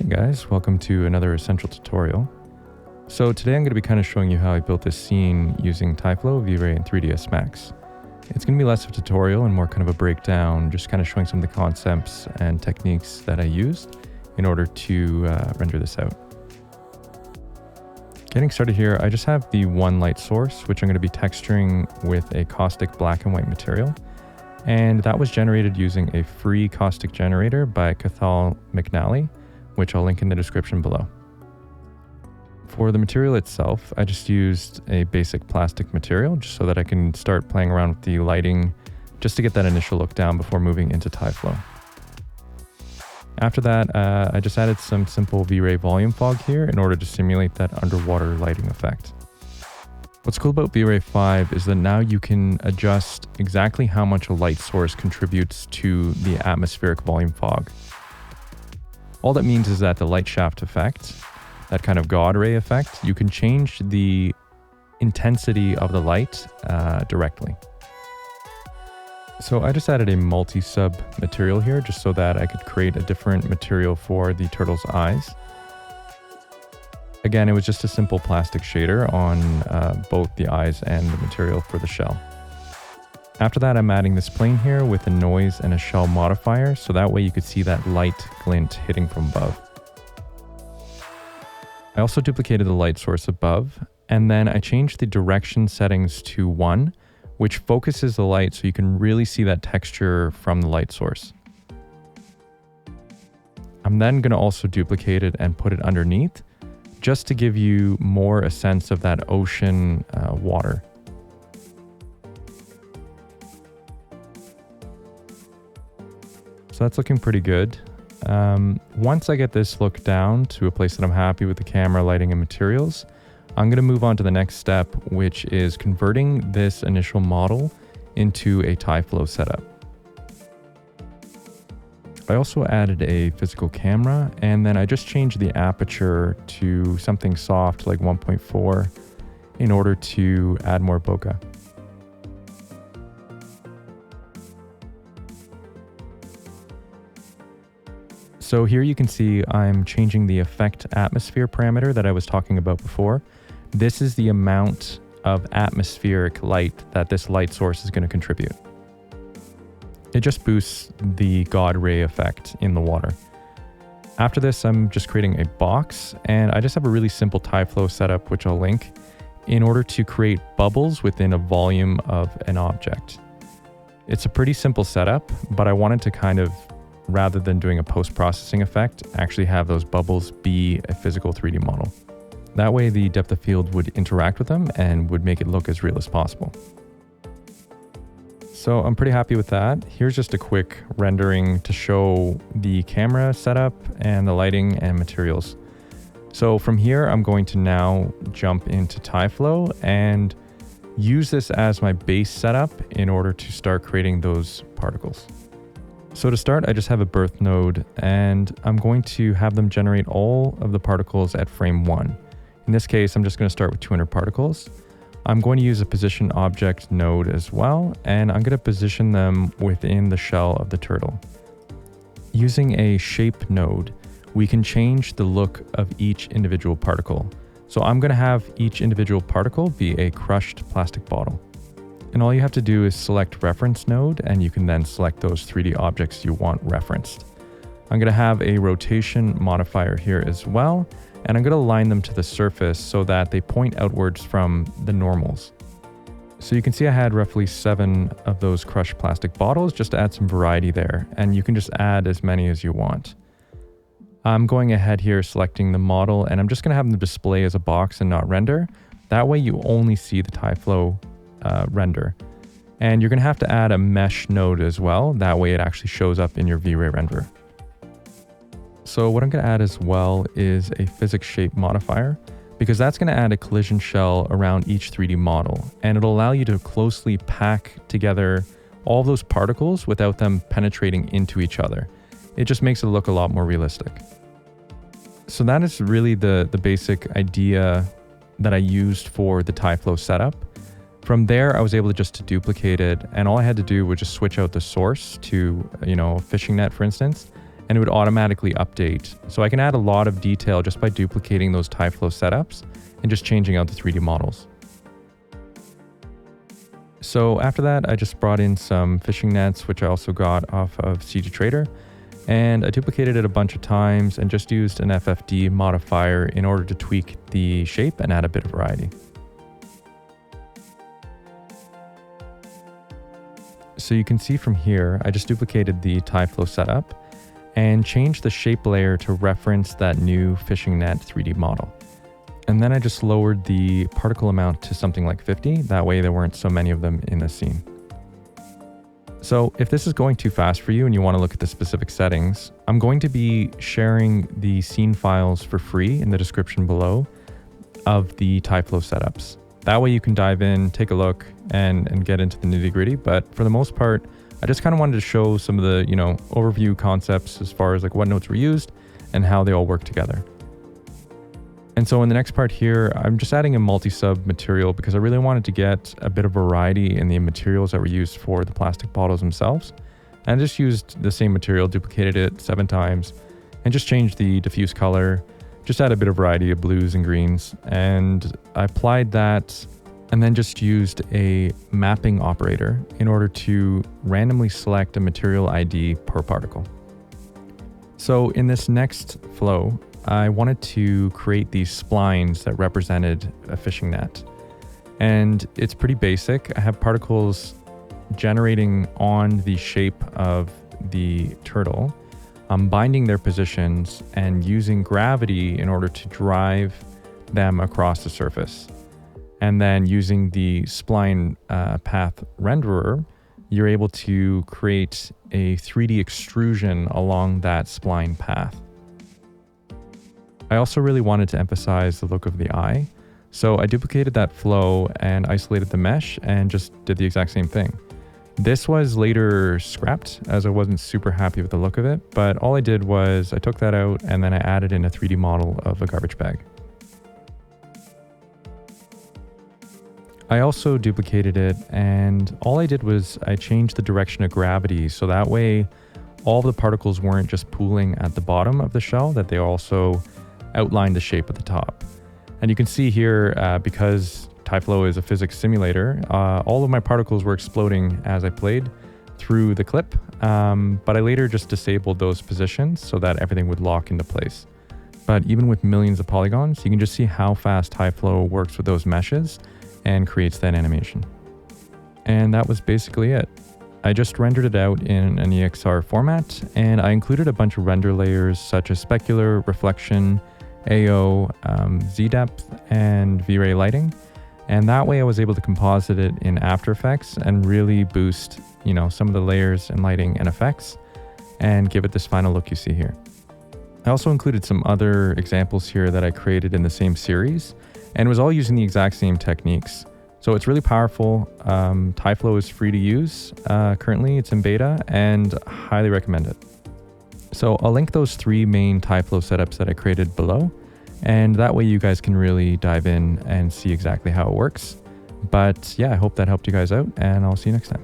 Guys, welcome to another essential tutorial. So today I'm going to be kind of showing you how I built this scene using Tyflow Vray and 3ds Max. It's going to be less of a tutorial and more kind of a breakdown, just kind of showing some of the concepts and techniques that I used in order to render this out. Getting started here, I just have the one light source, which I'm going to be texturing with a caustic black and white material. And that was generated using a free caustic generator by Cathal McNally, which I'll link in the description below. For the material itself, I just used a basic plastic material just so that I can start playing around with the lighting just to get that initial look down before moving into Tyflow. After that, I just added some simple V-Ray volume fog here in order to simulate that underwater lighting effect. What's cool about V-Ray 5 is that now you can adjust exactly how much a light source contributes to the atmospheric volume fog. All that means is that the light shaft effect, that kind of God ray effect, you can change the intensity of the light directly. So I just added a multi-sub material here just so that I could create a different material for the turtle's eyes. Again, it was just a simple plastic shader on both the eyes and the material for the shell. After that, I'm adding this plane here with a noise and a shell modifier, so that way you could see that light glint hitting from above. I also duplicated the light source above, and then I changed the direction settings to 1, which focuses the light so you can really see that texture from the light source. I'm then going to also duplicate it and put it underneath, just to give you more a sense of that ocean water. So that's looking pretty good. Once I get this look down to a place that I'm happy with the camera, lighting, and materials, I'm going to move on to the next step, which is converting this initial model into a Tyflow setup. I also added a physical camera, and then I just changed the aperture to something soft like 1.4 in order to add more bokeh. So here you can see I'm changing the effect atmosphere parameter that I was talking about before. This is the amount of atmospheric light that this light source is going to contribute. It just boosts the God ray effect in the water. After this, I'm just creating a box, and I just have a really simple Tyflow setup, which I'll link, in order to create bubbles within a volume of an object. It's a pretty simple setup, but I wanted to kind of, rather than doing a post-processing effect, actually have those bubbles be a physical 3D model. That way the depth of field would interact with them and would make it look as real as possible. So I'm pretty happy with that. Here's just a quick rendering to show the camera setup and the lighting and materials. So from here, I'm going to now jump into Tyflow and use this as my base setup in order to start creating those particles. So to start, I just have a birth node, and I'm going to have them generate all of the particles at frame 1. In this case, I'm just going to start with 200 particles. I'm going to use a position object node as well, and I'm going to position them within the shell of the turtle. Using a shape node, we can change the look of each individual particle. So I'm going to have each individual particle be a crushed plastic bottle. And all you have to do is select reference node, and you can then select those 3D objects you want referenced. I'm going to have a rotation modifier here as well, and I'm going to align them to the surface so that they point outwards from the normals. So you can see I had roughly 7 of those crushed plastic bottles just to add some variety there, and you can just add as many as you want. I'm going ahead here selecting the model, and I'm just going to have them display as a box and not render. That way you only see the Tyflow render. And you're going to have to add a mesh node as well. That way it actually shows up in your V-Ray renderer. So what I'm going to add as well is a physics shape modifier, because that's going to add a collision shell around each 3D model, and it'll allow you to closely pack together all those particles without them penetrating into each other. It just makes it look a lot more realistic. So that is really the basic idea that I used for the Tyflow setup. From there, I was able to just duplicate it, and all I had to do was just switch out the source to, a fishing net, for instance, and it would automatically update. So I can add a lot of detail just by duplicating those Tyflow setups and just changing out the 3D models. So after that, I just brought in some fishing nets, which I also got off of CG Trader, and I duplicated it a bunch of times and just used an FFD modifier in order to tweak the shape and add a bit of variety. So you can see from here, I just duplicated the Tyflow setup and changed the shape layer to reference that new fishing net 3D model. And then I just lowered the particle amount to something like 50. That way there weren't so many of them in the scene. So if this is going too fast for you and you want to look at the specific settings, I'm going to be sharing the scene files for free in the description below of the Tyflow setups. That way you can dive in, take a look, and get into the nitty-gritty. But for the most part, I just kind of wanted to show some of the, overview concepts as far as like what notes were used and how they all work together. And so in the next part here, I'm just adding a multi-sub material because I really wanted to get a bit of variety in the materials that were used for the plastic bottles themselves. And I just used the same material, duplicated it 7 times, and just changed the diffuse color, just add a bit of variety of blues and greens. And I applied that and then just used a mapping operator in order to randomly select a material ID per particle. So in this next flow, I wanted to create these splines that represented a fishing net. And it's pretty basic. I have particles generating on the shape of the turtle. I'm binding their positions and using gravity in order to drive them across the surface. And then using the spline path renderer, you're able to create a 3D extrusion along that spline path. I also really wanted to emphasize the look of the eye. So I duplicated that flow and isolated the mesh and just did the exact same thing. This was later scrapped as I wasn't super happy with the look of it, but all I did was I took that out and then I added in a 3D model of a garbage bag. I also duplicated it, and all I did was I changed the direction of gravity so that way all the particles weren't just pooling at the bottom of the shell, that they also outlined the shape at the top. And you can see here, because Tyflow is a physics simulator, all of my particles were exploding as I played through the clip, but I later just disabled those positions so that everything would lock into place. But even with millions of polygons, you can just see how fast Tyflow works with those meshes and creates that animation. And that was basically it. I just rendered it out in an EXR format, and I included a bunch of render layers such as specular, reflection, AO, Z-depth, and V-Ray lighting. And that way I was able to composite it in After Effects and really boost, some of the layers and lighting and effects and give it this final look you see here. I also included some other examples here that I created in the same series, and it was all using the exact same techniques. So it's really powerful. Tyflow is free to use. Currently it's in beta and highly recommend it. So I'll link those 3 main Tyflow setups that I created below, and that way you guys can really dive in and see exactly how it works. But yeah, I hope that helped you guys out, and I'll see you next time.